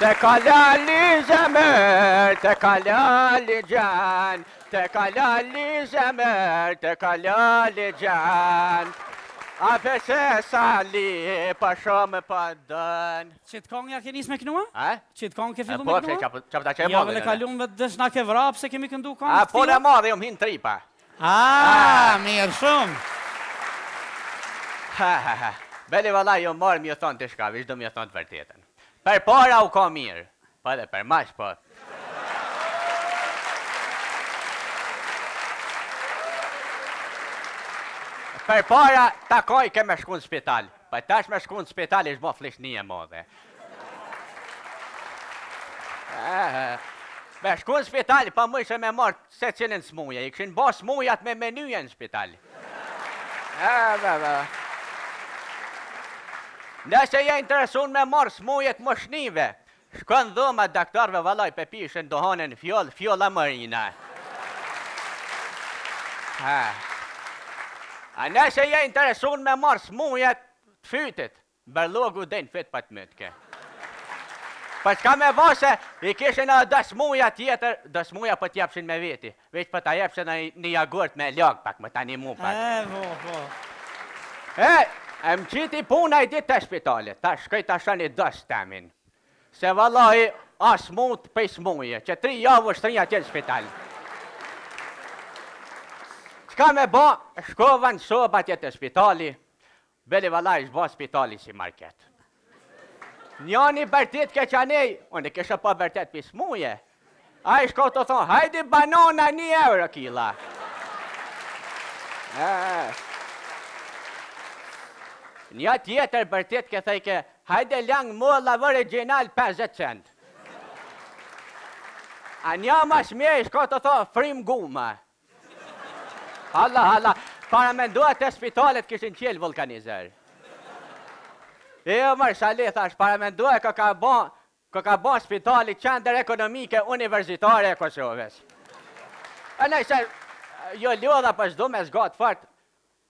Te kalali zemër, te kalali gjan, te kalali zemër, te kalali gjan. A përse sali, pa shumë pa dën. Qëtë kongë ja ke nis me kënua? Qëtë kongë ke fillu me Po, kënua? që ta që e Ja, modhe. vële kalun vë dësh na ke vrap se kemi këndu kongë Po në modhe, jom hinë tripa. Mirë shumë. Beli valla, jo marë mjë thonë të shka, vish do mjë thonë të vërtetën. Per para u ka mirë, pa dhe per mash, po. Per para, takoj ke me shku në spital. Pa tash me shku në spital ish bo flishni e modhe. Me shku në spital, pa më ishe me marë se cilin smuje. I këshin bo smujat me menyje në spital. Nëse je interesun me marë smujet moshnive, shkon dhoma daktarve valoj pe pishen dohanen fjolla marina. A nëse je interesun me marë smujet të fytit, berlogu den fyt pa të mëtke. Pa qka me vase, i kishin edhe dë smuja tjetër, dë smuja për t'jepshin me veti, veç për t'a jepshin një jagurt me lak pak, më tani mu pak. E më qiti puna i dit të shpitalit, ta shkoj të shani dës temin. Se vallaj, as mund për smuje, që 3 javë është 3 atje në shpital. Qka me ba, shkova në soba atje të shpitali, beli vallaj shba shpitali si market. Njani bërtit ke qanej, unë kisha pa bërtit për smuje. A i shko të thonë, hajdi banana 1 euro kila. Një tjetër bërtit ke thejke, hajde lang molla original 50 cent. A një mas mje i shko të thonë, frim guma. Halla, para me ndoa të spitalet kishin qelë vulkanizer. Jo, mërë, shali, thash, para me ndoa ka ka bon spitali qendër ekonomike universitare e Kosovës. E nëjse, jo ljodha për shdo me zgatë fort,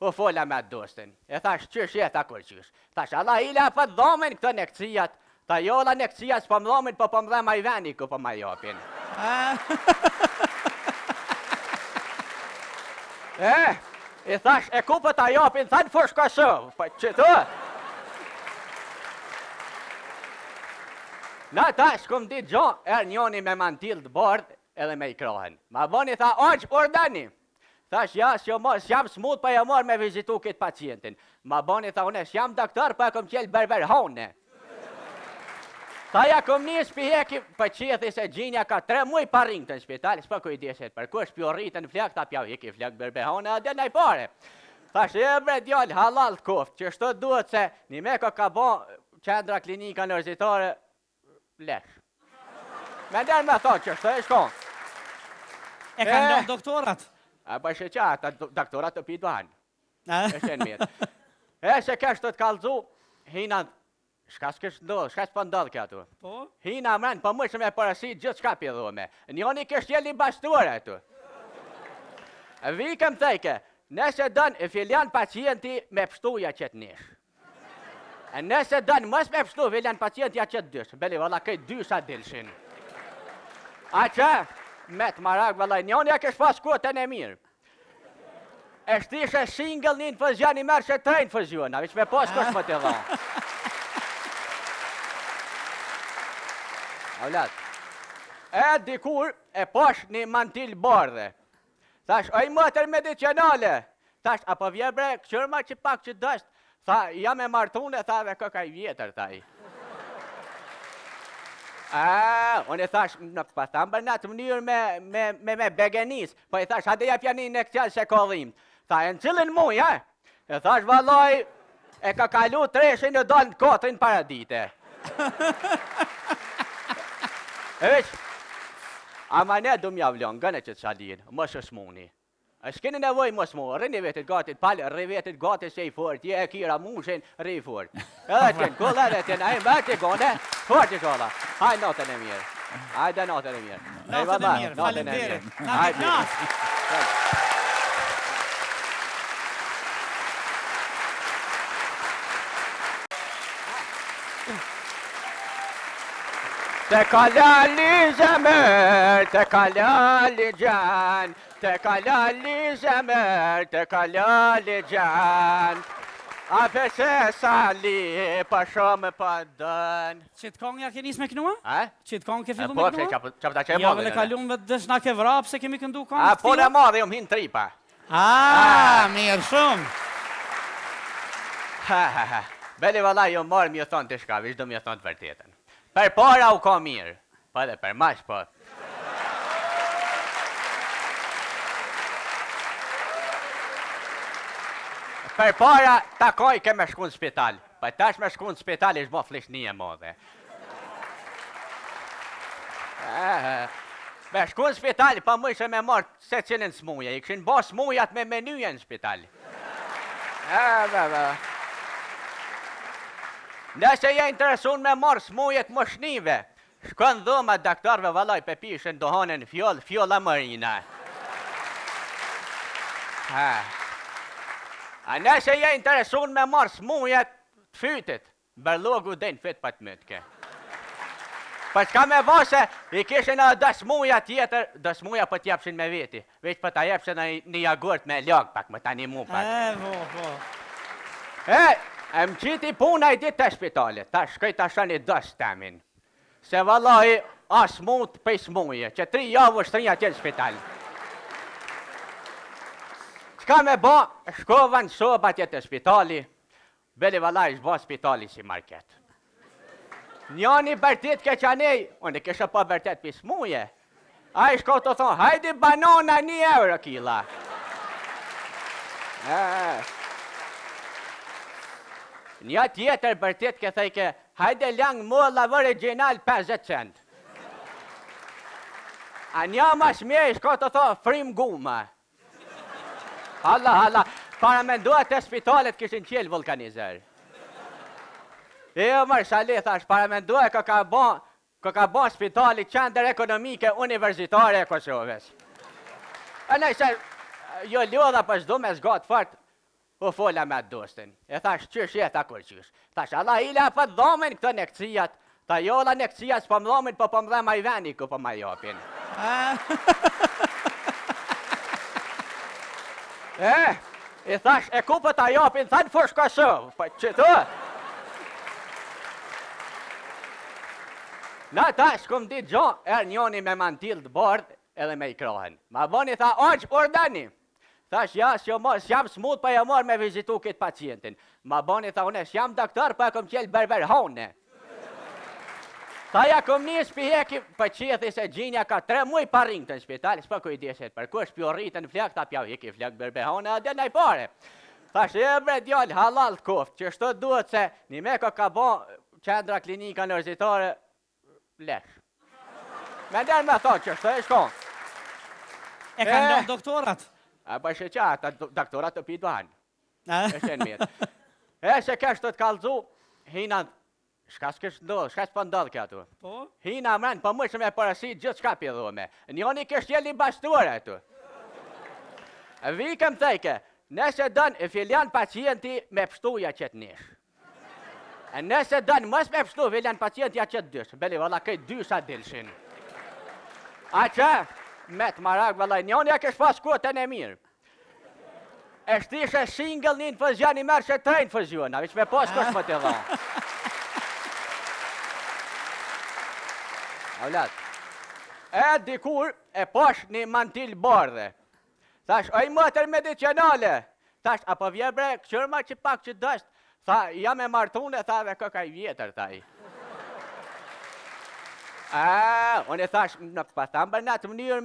u fola me dostin. E thash, qysh jeta kur qysh. Thash, Allah ila për dhomen këtë nekcijat, ta jolla nekcijat s'po më dhomen, po më dhe ma i veni ku po ma jopin. I thash, e ku po ta jopin, thanë fush Kosovë, po që tu? Na tash, kum dit gjo, njoni me mantil të bardh edhe me i krahen. Ma boni tha, oq, ordani. Thash, ja, s'jam smut, pa ja marrë me vizitu këtë pacientin. Ma boni tha, une, s'jam doktor, pa ja kom qelë berber hone. Tha, ja kom njës piheki, për qethi se gjinja ka 3 muj pa rinjë të në spital, s'pa kujdeset, për kush pjo rritën flak, ta pja heki flak berber hone, adhe nej pare. Thash, e bre djall, halal të koft, që shto duhet se një meko ka bo qendra klinika universitare, lesh. Me nërë me thonë që shtë e shkon. E ka ndonë doktorat? Pa shë qa, ata doktorat të piduan. E shenë mirë. E se kështë të t'kalzu, hina, shka s'kështë ndodhë, shka s'po ndodhë këtu. Hina mrenë, për më që me parasit gjithë shka pjedhome. Njoni kështë jeli bastuar e tu. Vikëm thejke, nëse dënë e filjan pacienti me pështuja qëtë nishë. E nëse dënë mës me pështu, viljan pacientja që të dyshë. Beli, valla, këj dysha dilshin. A që, me të marak, valla, njoni a kësh pas kotën e mirë. E shtishe single një infuzion, i mërë që 3 infuziona, vish me pas kush më të dhonë. Avlat. E dikur e pash një mantil bardhe. Thash, oj mëtër medicinale. Thash, apo vje bre, këqërma që pak që dështë. Tha, jam e martune, tha, dhe këka i vjetër, tha i. Unë i thash, pa thamë bërë në të mënyrë me begenis, po i thash, hade ja pjani në këtjallë se kodhim. Tha, e në cilin muj, e thash, valoj, e ka kalu 3 në dalë në kotën paradite. E veç, ama ne du mjavlon, gëne që të shalin, më shë smuni. A s'keni nevoj mos mu, rrini vetit gatit palë, rri vetit gatit se i fort, je e kira mushin, rri i fort. Edhe t'jen, kull edhe t'jen, a i mbët i gone, fort i shola. Hajde natën e mirë. Hajde natën e mirë. Natën e mirë, falemderit. Natën e mirë. Te kalali zemër, te kalali gjan, te kalali zemër, te kalali gjan. A përse sali, pa shumë pa dën. Qëtë kongë ja ke nis me kënua? Qëtë kongë ke fillu me Po, kënua? që ta që e Ja, modhe. vële kalun me dësh na ke vrap se kemi këndu kongë të Po në tila? modhe, jom hinë tripa. Mirë shumë. Beli valla jo marë mjë thonë të shka, vish do mjë thonë të vërtetën. Per para u ka mirë, pa dhe per mash po. Per para takoj ke me shku në spital, pa tash me shku në spital ish bo flishni e modhe. Me shku në spital, pa më ishe me marë se cilin smuje, i këshin bo smujat me menyje në spital. Nëse je interesun me marë smujet më shnive, shkon dhoma daktarve valoj pe pishen dohanen fjolla marina. A nëse je interesun me marë smujet të fytit, berlogu den fyt pa të mëtke. Pa qka me vase, i kishin edhe dë smuja tjetër, dë smuja për t'jepshin me veti, veç për t'a jepshin një jagurt me lak pak, më t'animu pak. E më qiti puna i dit të shpitalit, ta shkoj të shani dës temin. Se vallaj, as mund për smuje, që 3 javë është 3 atje në shpital. Qka me ba, shkova në soba atje të shpitali, beli vallaj shba shpitali si market. Njani bërtit ke qanej, unë kisha pa bërtit për smuje. A i shko të thonë, hajdi banana 1 euro kila. Një tjetër bërtit ke thejke, hajde lang molla original 50 cent. A një mas mje i shko të thonë, frim guma. Halla, para me ndohet të spitalet kishin qelë vulkanizer. Jo, mërë, shali, thash, para me ndohet ka ka bon spitali qendër ekonomike universitare e Kosovës. E nëjse, jo lodha për shdo me zgatë fort, u fola me dostin. E thash, qysh jeta kur qysh. Thash, Allah ila për dhomen këtë nekcijat, ta jolla nekcijat s'po më dhomen, po më dhe ma i veni ku po ma jopin. I thash, e ku për ta jopin, thanë fush Kosovë, po që të? Na tash, kum dit gjo, njoni me mantil të bardh edhe me i krahen. Ma boni tha, oq, ordani. Thash, ja, s'jam smut pa ja marrë me vizitu këtë pacientin. Ma boni tha, une, s'jam doktor, pa e kom qelë berber hone. Tha, ja kom njës piheki, për qethi se gjinja ka 3 muj pa rinjë të në spital, s'pa kujdeset, për kush pjo rritën flak, ta pja heki flak berber hone, adhe nej pare. Thash, e bre djallë, halal të koft, që shto duhet se një me ka bon qendra klinika universitare, lesh. Me nërë me thonë që shto e shkon. E ka ndonë doktorat? A pa shë qa, ata doktorat të piduan. E shenë mirë. E se kështë të t'kalzu, hina, shka s'kështë ndodhë, shka s'pa ndodhë këtu. Po? Hina mrenë, për më me parasit gjithë shka pjedhome. Njoni kështë jeli bastuar e tu. Vikëm thejke, nëse dënë e filjan pacienti me pështuja qëtë nishë. E nëse dënë mës me pështu, filjan pacienti a qëtë dyshë. Beli, valla, këj dysha dilshin. A që, me të marak, valla, njoni a kësh pas kotën e mirë. E shtishe single një infuzion, i mërë që 3 infuziona, veç me pas kush më të dhonë. Avlat. E dikur e pash një mantil bardhe. Thash, oj mëtër medicinale. Thash, apo vje bre, këqërma që pak që dështë. Tha, jam e martune, tha, dhe këka i vjetër, tha i. Unë i thash, nuk pa thamë bërë në të mënyrë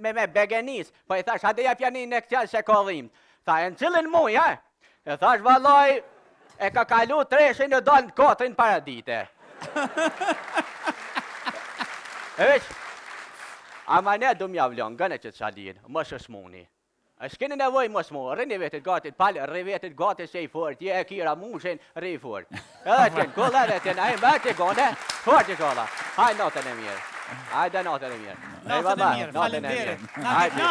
me begenis, po i thash, hade ja pjani në këtjallë se kodhim. Tha, e në cilin muj, e thash, valoj, e ka kalu 3 në dalë në kotën paradite. E veç, ama ne du mjavlon, gëne që të shalin, më shë smuni. A s'keni nevoj mos mu, rrini vetit gatit palë, rri vetit gatit se i fort, je e kira mushin, rri i fort. Edhe t'jen, kull edhe t'jen, a i mbet i gone, fort i shola. Hajde natën e mirë. Hajde natën e mirë. Natën e mirë, falemderit. Hajde.